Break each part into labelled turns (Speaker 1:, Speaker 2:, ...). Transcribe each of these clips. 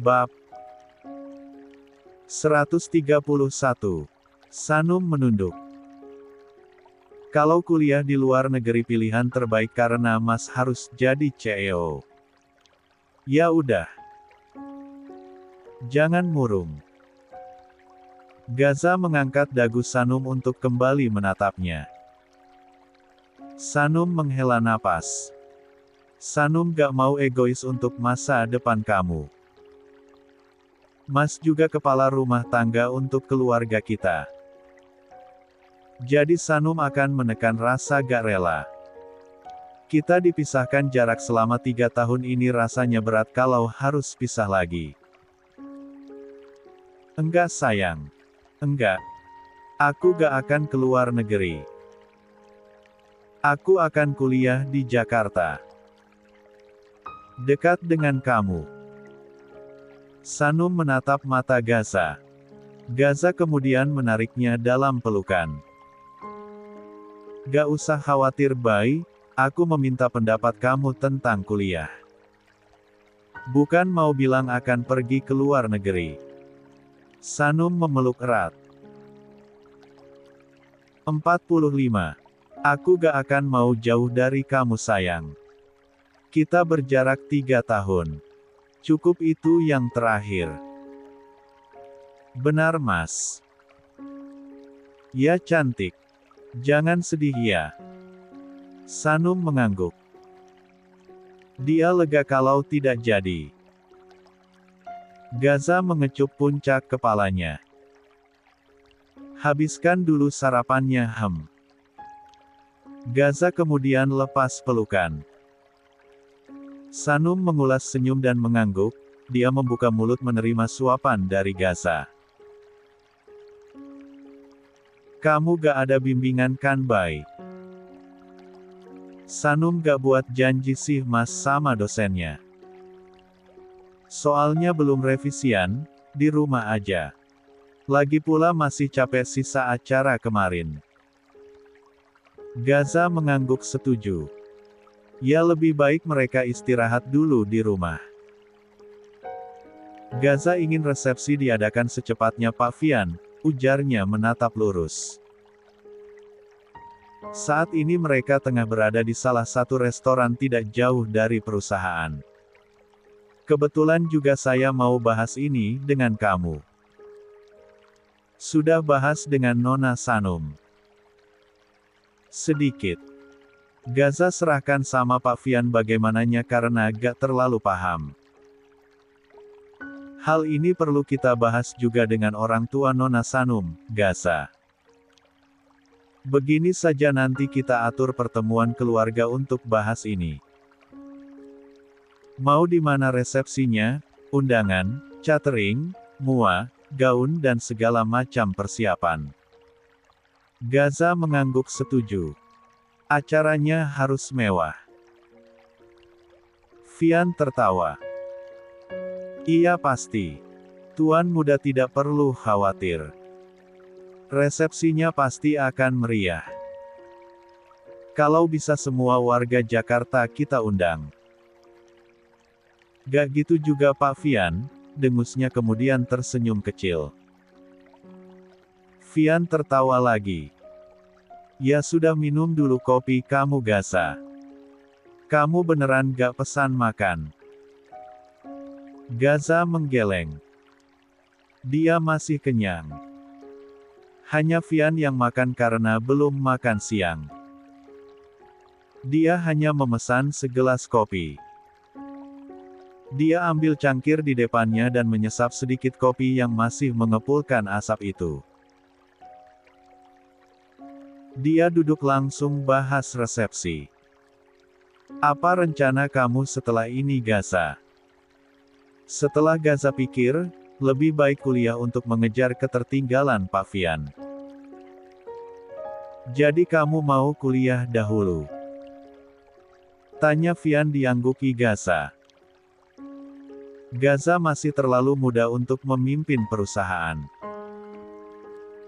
Speaker 1: Bab 131. Sanum menunduk. Kalau kuliah di luar negeri pilihan terbaik karena Mas harus jadi CEO. Ya udah. Jangan murung. Gaza mengangkat dagu Sanum untuk kembali menatapnya. Sanum menghela napas. Sanum gak mau egois untuk masa depan kamu. Mas juga kepala rumah tangga untuk keluarga kita. Jadi Sanum akan menekan rasa gak rela. Kita dipisahkan jarak selama 3 tahun ini rasanya berat kalau harus pisah lagi. Enggak sayang. Enggak. Aku gak akan keluar negeri. Aku akan kuliah di Jakarta. Dekat dengan kamu. Sanum menatap mata Gaza. Gaza kemudian menariknya dalam pelukan. Gak usah khawatir Bay, aku meminta pendapat kamu tentang kuliah. Bukan mau bilang akan pergi ke luar negeri. Sanum memeluk erat. 45. Aku gak akan mau jauh dari kamu sayang. Kita berjarak 3 tahun. Cukup itu yang terakhir. Benar Mas. Ya cantik. Jangan sedih ya. Sanum mengangguk. Dia lega kalau tidak jadi. Gaza mengecup puncak kepalanya. Habiskan dulu sarapannya Gaza kemudian lepas pelukan. Sanum mengulas senyum dan mengangguk, dia membuka mulut menerima suapan dari Gaza. Kamu gak ada bimbingan kan Bay? Sanum gak buat janji sih Mas sama dosennya. Soalnya belum revisian, di rumah aja. Lagi pula masih capek sisa acara kemarin. Gaza mengangguk setuju. Ya lebih baik mereka istirahat dulu di rumah. Gaza ingin resepsi diadakan secepatnya Pak Fian, ujarnya menatap lurus. Saat ini mereka tengah berada di salah satu restoran tidak jauh dari perusahaan. Kebetulan juga saya mau bahas ini dengan kamu. Sudah bahas dengan Nona Sanum? Sedikit. Gaza serahkan sama Pak Fian bagaimananya karena gak terlalu paham. Hal ini perlu kita bahas juga dengan orang tua Nona Sanum, Gaza. Begini saja nanti kita atur pertemuan keluarga untuk bahas ini. Mau di mana resepsinya, undangan, catering, mua, gaun dan segala macam persiapan. Gaza mengangguk setuju. Acaranya harus mewah. Fian tertawa. Iya pasti. Tuan muda tidak perlu khawatir. Resepsinya pasti akan meriah. Kalau bisa semua warga Jakarta kita undang. Gak gitu juga Pak Fian, dengusnya kemudian tersenyum kecil. Fian tertawa lagi. Ya sudah minum dulu kopi kamu Gaza. Kamu beneran gak pesan makan? Gaza menggeleng. Dia masih kenyang. Hanya Fian yang makan karena belum makan siang. Dia hanya memesan segelas kopi. Dia ambil cangkir di depannya dan menyesap sedikit kopi yang masih mengepulkan asap itu. Dia duduk langsung bahas resepsi. Apa rencana kamu setelah ini Gaza? Setelah Gaza pikir, lebih baik kuliah untuk mengejar ketertinggalan Pak Fian. Jadi kamu mau kuliah dahulu? Tanya Fian diangguki Gaza. Gaza masih terlalu muda untuk memimpin perusahaan.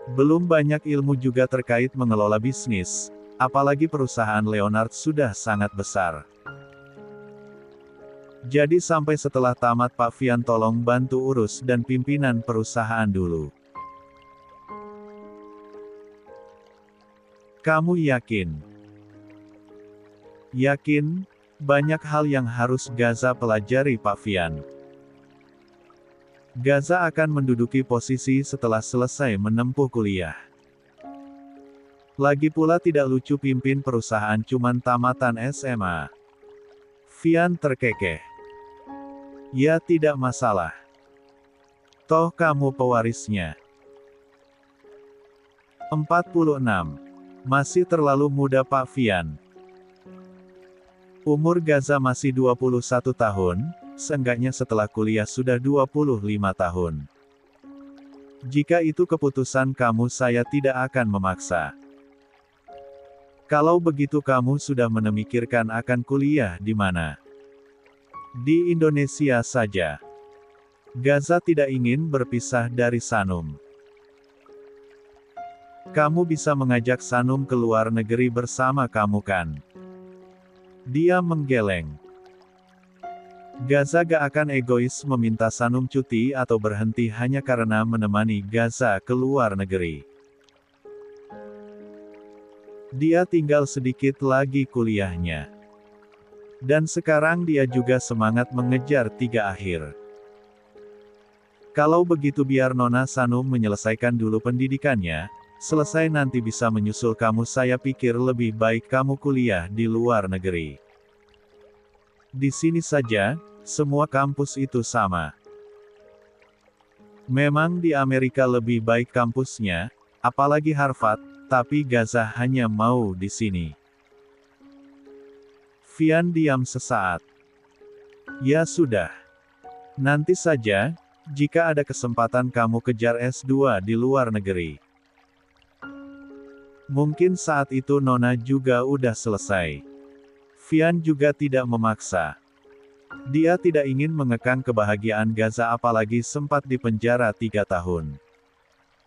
Speaker 1: Belum banyak ilmu juga terkait mengelola bisnis, apalagi perusahaan Leonard sudah sangat besar. Jadi sampai setelah tamat Pak Fian tolong bantu urus dan pimpinan perusahaan dulu. Kamu yakin? Yakin? Banyak hal yang harus Gaza pelajari Pak Fian. Gaza akan menduduki posisi setelah selesai menempuh kuliah. Lagi pula tidak lucu pimpin perusahaan cuman tamatan SMA. Fian terkekeh. Ya tidak masalah. Toh kamu pewarisnya. 46. Masih terlalu muda Pak Fian. Umur Gaza masih 21 tahun, seenggaknya setelah kuliah sudah 25 tahun. Jika itu keputusan kamu saya tidak akan memaksa. Kalau begitu kamu sudah memikirkan akan kuliah di mana? Di Indonesia saja. Gaza tidak ingin berpisah dari Sanum. Kamu bisa mengajak Sanum ke luar negeri bersama kamu kan? Dia menggeleng. Gaza gak akan egois meminta Sanum cuti atau berhenti hanya karena menemani Gaza ke luar negeri. Dia tinggal sedikit lagi kuliahnya. Dan sekarang dia juga semangat mengejar 3 akhir. Kalau begitu biar Nona Sanum menyelesaikan dulu pendidikannya, selesai nanti bisa menyusul kamu. Saya pikir lebih baik kamu kuliah di luar negeri. Di sini saja, semua kampus itu sama. Memang di Amerika lebih baik kampusnya, apalagi Harvard, tapi Gaza hanya mau di sini. Fian diam sesaat. Ya sudah. Nanti saja, jika ada kesempatan kamu kejar S2 di luar negeri. Mungkin saat itu Nona juga udah selesai. Fian juga tidak memaksa. Dia tidak ingin mengekang kebahagiaan Gaza apalagi sempat dipenjara 3 tahun.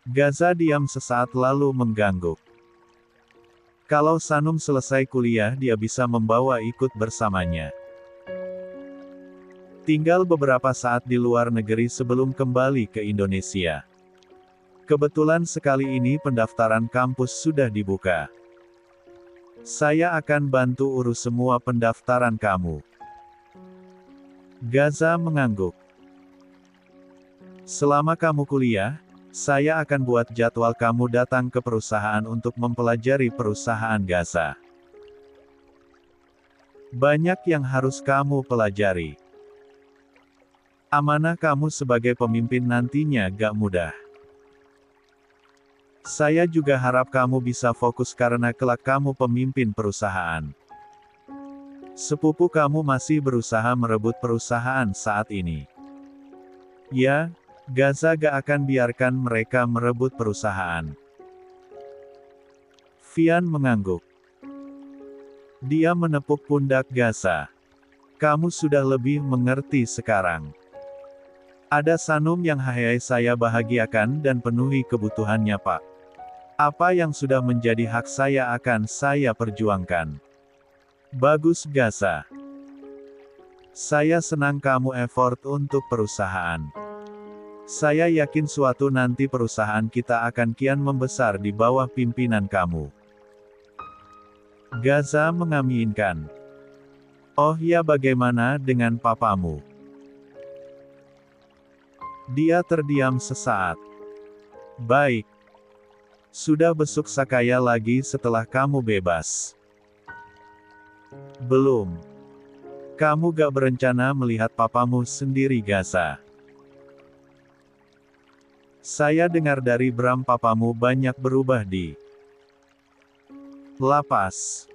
Speaker 1: Gaza diam sesaat lalu mengangguk. Kalau Sanum selesai kuliah dia bisa membawa ikut bersamanya. Tinggal beberapa saat di luar negeri sebelum kembali ke Indonesia. Kebetulan sekali ini pendaftaran kampus sudah dibuka. Saya akan bantu urus semua pendaftaran kamu. Gaza mengangguk. Selama kamu kuliah, saya akan buat jadwal kamu datang ke perusahaan untuk mempelajari perusahaan Gaza. Banyak yang harus kamu pelajari. Amanah kamu sebagai pemimpin nantinya gak mudah. Saya juga harap kamu bisa fokus karena kelak kamu pemimpin perusahaan. Sepupu kamu masih berusaha merebut perusahaan saat ini. Ya, Gaza gak akan biarkan mereka merebut perusahaan. Fian mengangguk. Dia menepuk pundak Gaza. Kamu sudah lebih mengerti sekarang. Ada Sanum yang hayai saya bahagiakan dan penuhi kebutuhannya Pak. Apa yang sudah menjadi hak saya akan saya perjuangkan. Bagus Gaza. Saya senang kamu effort untuk perusahaan. Saya yakin suatu nanti perusahaan kita akan kian membesar di bawah pimpinan kamu. Gaza mengaminkan. Oh ya bagaimana dengan papamu? Dia terdiam sesaat. Baik. Sudah besuk Sakaya lagi setelah kamu bebas? Belum. Kamu gak berencana melihat papamu sendiri Gaza? Saya dengar dari Bram papamu banyak berubah di lapas.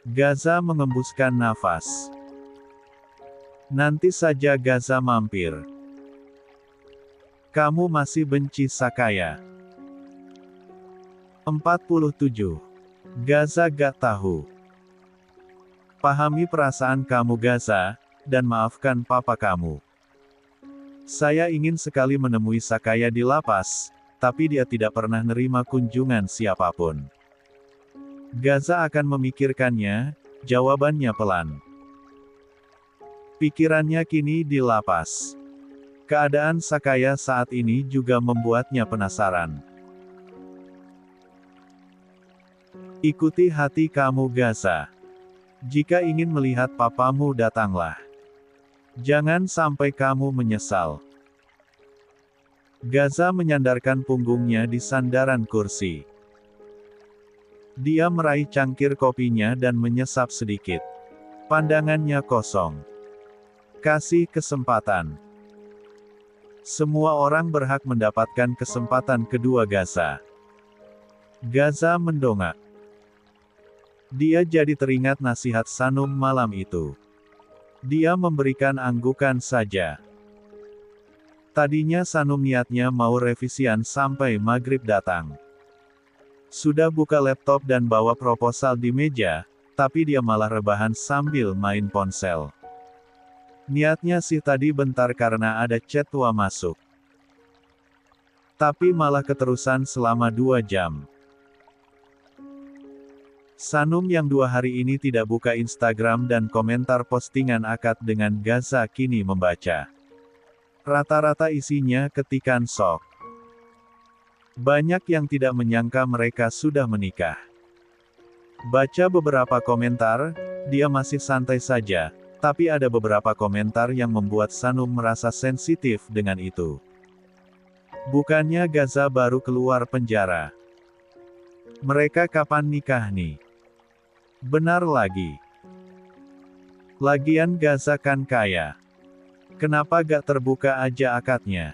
Speaker 1: Gaza mengembuskan nafas. Nanti saja Gaza mampir. Kamu masih benci Sakaya? 47. Gaza gak tahu. Pahami perasaan kamu Gaza, dan maafkan papa kamu. Saya ingin sekali menemui Sakaya di lapas, tapi dia tidak pernah nerima kunjungan siapapun. Gaza akan memikirkannya, jawabannya pelan. Pikirannya kini di lapas. Keadaan Sakaya saat ini juga membuatnya penasaran. Ikuti hati kamu Gaza. Jika ingin melihat papamu datanglah. Jangan sampai kamu menyesal. Gaza menyandarkan punggungnya di sandaran kursi. Dia meraih cangkir kopinya dan menyesap sedikit. Pandangannya kosong. Kasih kesempatan. Semua orang berhak mendapatkan kesempatan kedua Gaza. Gaza mendongak. Dia jadi teringat nasihat Sanum malam itu. Dia memberikan anggukan saja. Tadinya Sanum niatnya mau revisian sampai maghrib datang. Sudah buka laptop dan bawa proposal di meja, tapi dia malah rebahan sambil main ponsel. Niatnya sih tadi bentar karena ada chat tua masuk. Tapi malah keterusan selama 2 jam. Sanum yang 2 hari ini tidak buka Instagram dan komentar postingan akad dengan Gaza kini membaca. Rata-rata isinya ketikan sok. Banyak yang tidak menyangka mereka sudah menikah. Baca beberapa komentar, dia masih santai saja. Tapi ada beberapa komentar yang membuat Sanum merasa sensitif dengan itu. Bukannya Gaza baru keluar penjara. Mereka kapan nikah nih? Benar lagi. Lagian Gaza kan kaya. Kenapa gak terbuka aja akadnya?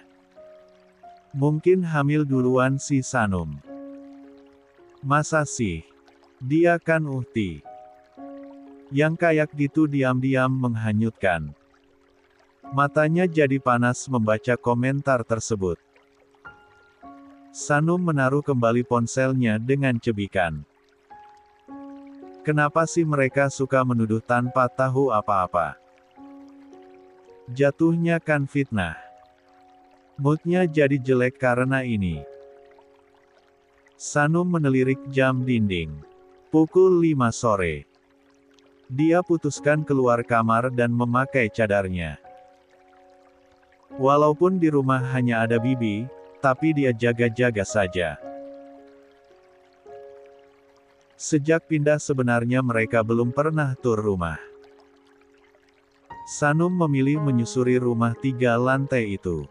Speaker 1: Mungkin hamil duluan si Sanum. Masa sih? Dia kan uhti. Yang kayak gitu diam-diam menghanyutkan. Matanya jadi panas membaca komentar tersebut. Sanum menaruh kembali ponselnya dengan cebikan. Kenapa sih mereka suka menuduh tanpa tahu apa-apa? Jatuhnya kan fitnah. Moodnya jadi jelek karena ini. Sanum menelirik jam dinding. Pukul 5 sore. Dia putuskan keluar kamar dan memakai cadarnya. Walaupun di rumah hanya ada Bibi, tapi dia jaga-jaga saja. Sejak pindah sebenarnya mereka belum pernah tur rumah. Sanum memilih menyusuri rumah 3 lantai itu.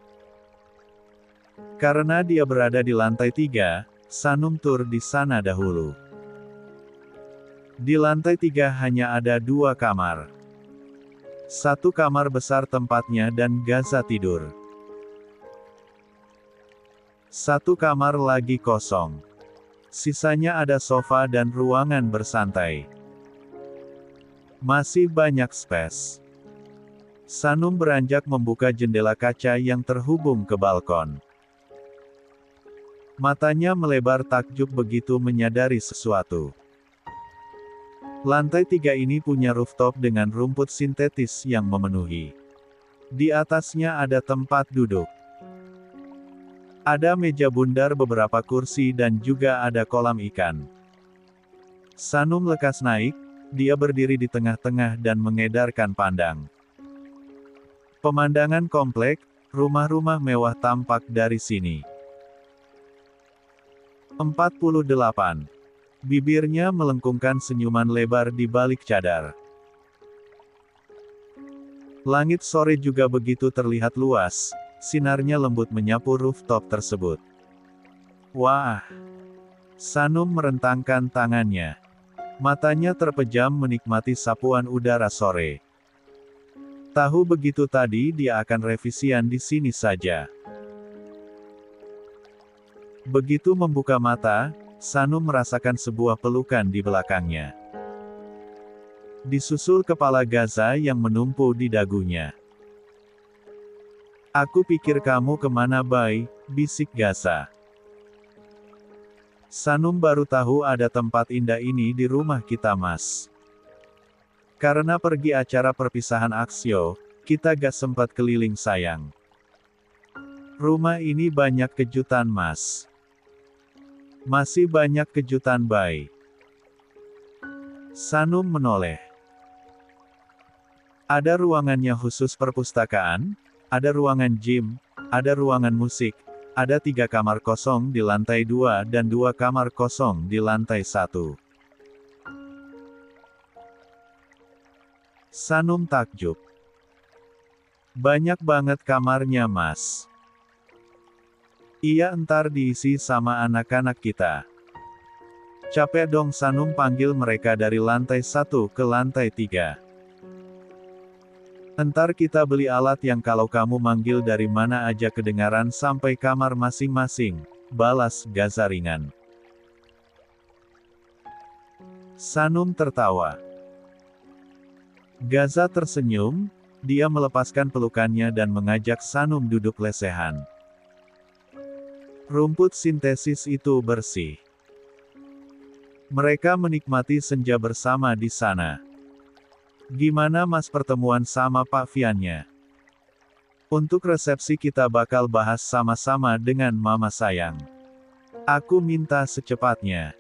Speaker 1: Karena dia berada di lantai 3, Sanum tur di sana dahulu. Di lantai 3 hanya ada 2 kamar. 1 kamar besar tempatnya dan Gaza tidur. 1 kamar lagi kosong. Sisanya ada sofa dan ruangan bersantai. Masih banyak space. Sanum beranjak membuka jendela kaca yang terhubung ke balkon. Matanya melebar takjub begitu menyadari sesuatu. Lantai 3 ini punya rooftop dengan rumput sintetis yang memenuhi. Di atasnya ada tempat duduk. Ada meja bundar, beberapa kursi dan juga ada kolam ikan. Sanum lekas naik, dia berdiri di tengah-tengah dan mengedarkan pandang. Pemandangan komplek, rumah-rumah mewah tampak dari sini. 48. Bibirnya melengkungkan senyuman lebar di balik cadar. Langit sore juga begitu terlihat luas, sinarnya lembut menyapu rooftop tersebut. Wah! Sanum merentangkan tangannya. Matanya terpejam menikmati sapuan udara sore. Tahu begitu tadi dia akan revisian di sini saja. Begitu membuka mata, Sanum merasakan sebuah pelukan di belakangnya. Disusul kepala Gaza yang menumpu di dagunya. Aku pikir kamu kemana Bay, bisik Gaza. Sanum baru tahu ada tempat indah ini di rumah kita Mas. Karena pergi acara perpisahan Aksyo, kita gak sempat keliling sayang. Rumah ini banyak kejutan Mas. Masih banyak kejutan Bay. Sanum menoleh. Ada ruangannya khusus perpustakaan, ada ruangan gym, ada ruangan musik, ada 3 kamar kosong di lantai 2 dan 2 kamar kosong di lantai 1. Sanum takjub. Banyak banget kamarnya, Mas. Iya, entar diisi sama anak-anak kita. Capek dong, Sanum panggil mereka dari lantai 1 ke lantai 3. Entar kita beli alat yang kalau kamu manggil dari mana aja kedengaran sampai kamar masing-masing, balas Gaza ringan. Sanum tertawa. Gaza tersenyum, dia melepaskan pelukannya dan mengajak Sanum duduk lesehan. Rumput sintesis itu bersih. Mereka menikmati senja bersama di sana. Gimana Mas pertemuan sama Pak Fiannya? Untuk resepsi kita bakal bahas sama-sama dengan Mama sayang. Aku minta secepatnya.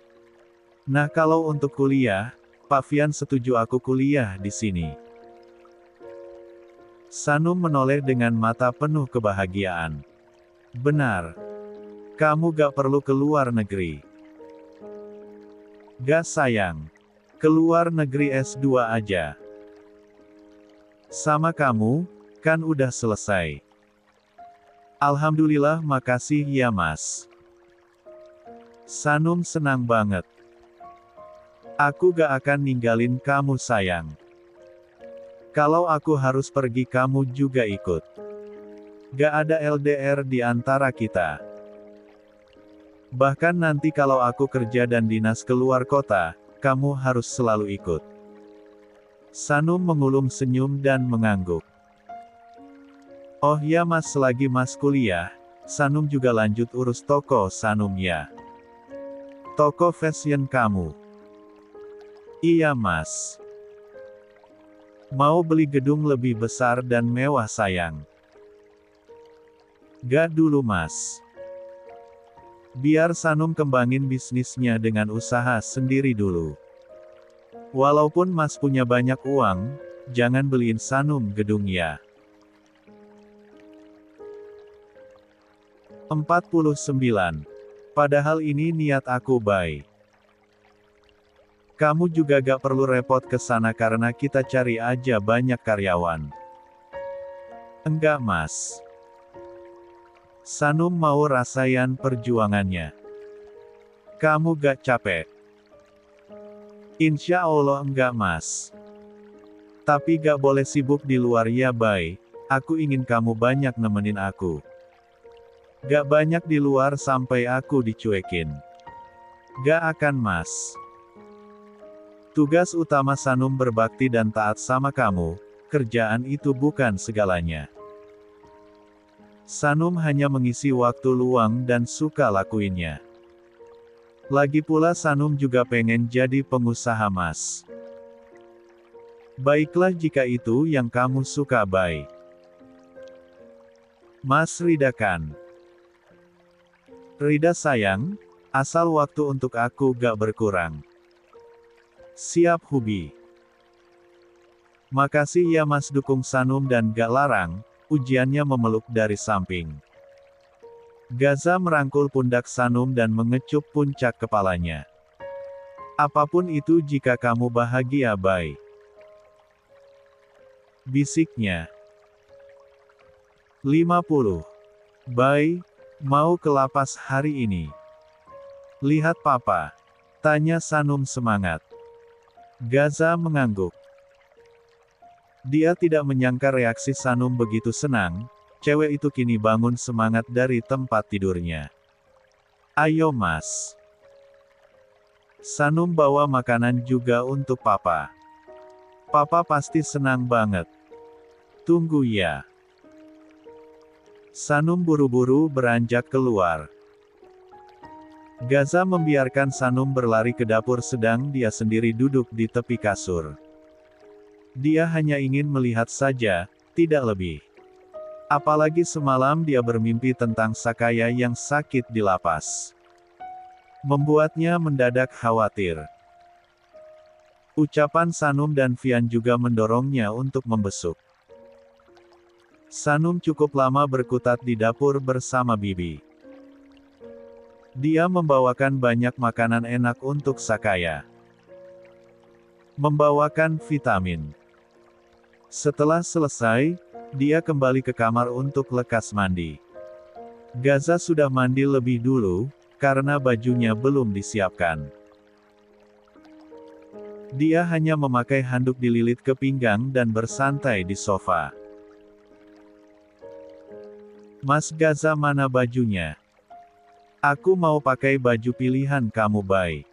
Speaker 1: Nah kalau untuk kuliah, Pak Fian setuju aku kuliah di sini. Sanum menoleh dengan mata penuh kebahagiaan. Benar. Kamu gak perlu keluar negeri. Gak sayang. Keluar negeri S2 aja. Sama kamu, kan udah selesai. Alhamdulillah, makasih ya Mas. Sanum senang banget. Aku gak akan ninggalin kamu sayang. Kalau aku harus pergi kamu juga ikut. Gak ada LDR di antara kita. Bahkan nanti kalau aku kerja dan dinas keluar kota, kamu harus selalu ikut. Sanum mengulum senyum dan mengangguk. Oh ya Mas, selagi Mas kuliah, Sanum juga lanjut urus toko Sanum ya. Toko fashion kamu. Iya Mas. Mau beli gedung lebih besar dan mewah sayang. Gak dulu Mas. Biar Sanum kembangin bisnisnya dengan usaha sendiri dulu. Walaupun Mas punya banyak uang, jangan beliin Sanum gedung ya. 49. Padahal ini niat aku baik. Kamu juga gak perlu repot ke sana karena kita cari aja banyak karyawan. Enggak Mas. Sanum mau rasain perjuangannya. Kamu gak capek? Insya Allah enggak Mas. Tapi gak boleh sibuk di luar ya Bay, aku ingin kamu banyak nemenin aku. Gak banyak di luar sampai aku dicuekin. Gak akan Mas. Tugas utama Sanum berbakti dan taat sama kamu, kerjaan itu bukan segalanya. Sanum hanya mengisi waktu luang dan suka lakuinnya. Lagi pula Sanum juga pengen jadi pengusaha Mas. Baiklah jika itu yang kamu suka Bay. Mas ridakan. Rida sayang, asal waktu untuk aku gak berkurang. Siap Hubi. Makasih ya Mas, dukung Sanum dan gak larang, ujiannya memeluk dari samping. Gaza merangkul pundak Sanum dan mengecup puncak kepalanya. Apapun itu jika kamu bahagia Bay. Bisiknya. 50. Bay, mau ke lapas hari ini? Lihat Papa. Tanya Sanum semangat. Gaza mengangguk. Dia tidak menyangka reaksi Sanum begitu senang. Cewek itu kini bangun semangat dari tempat tidurnya. Ayo Mas. Sanum bawa makanan juga untuk Papa. Papa pasti senang banget. Tunggu ya. Sanum buru-buru beranjak keluar. Gaza membiarkan Sanum berlari ke dapur sedang dia sendiri duduk di tepi kasur. Dia hanya ingin melihat saja, tidak lebih. Apalagi semalam dia bermimpi tentang Sakaya yang sakit di lapas. Membuatnya mendadak khawatir. Ucapan Sanum dan Vian juga mendorongnya untuk membesuk. Sanum cukup lama berkutat di dapur bersama Bibi. Dia membawakan banyak makanan enak untuk Sakaya. Membawakan vitamin. Setelah selesai, dia kembali ke kamar untuk lekas mandi. Gaza sudah mandi lebih dulu, karena bajunya belum disiapkan. Dia hanya memakai handuk dililit ke pinggang dan bersantai di sofa. Mas Gaza, mana bajunya? Aku mau pakai baju pilihan kamu, Bay.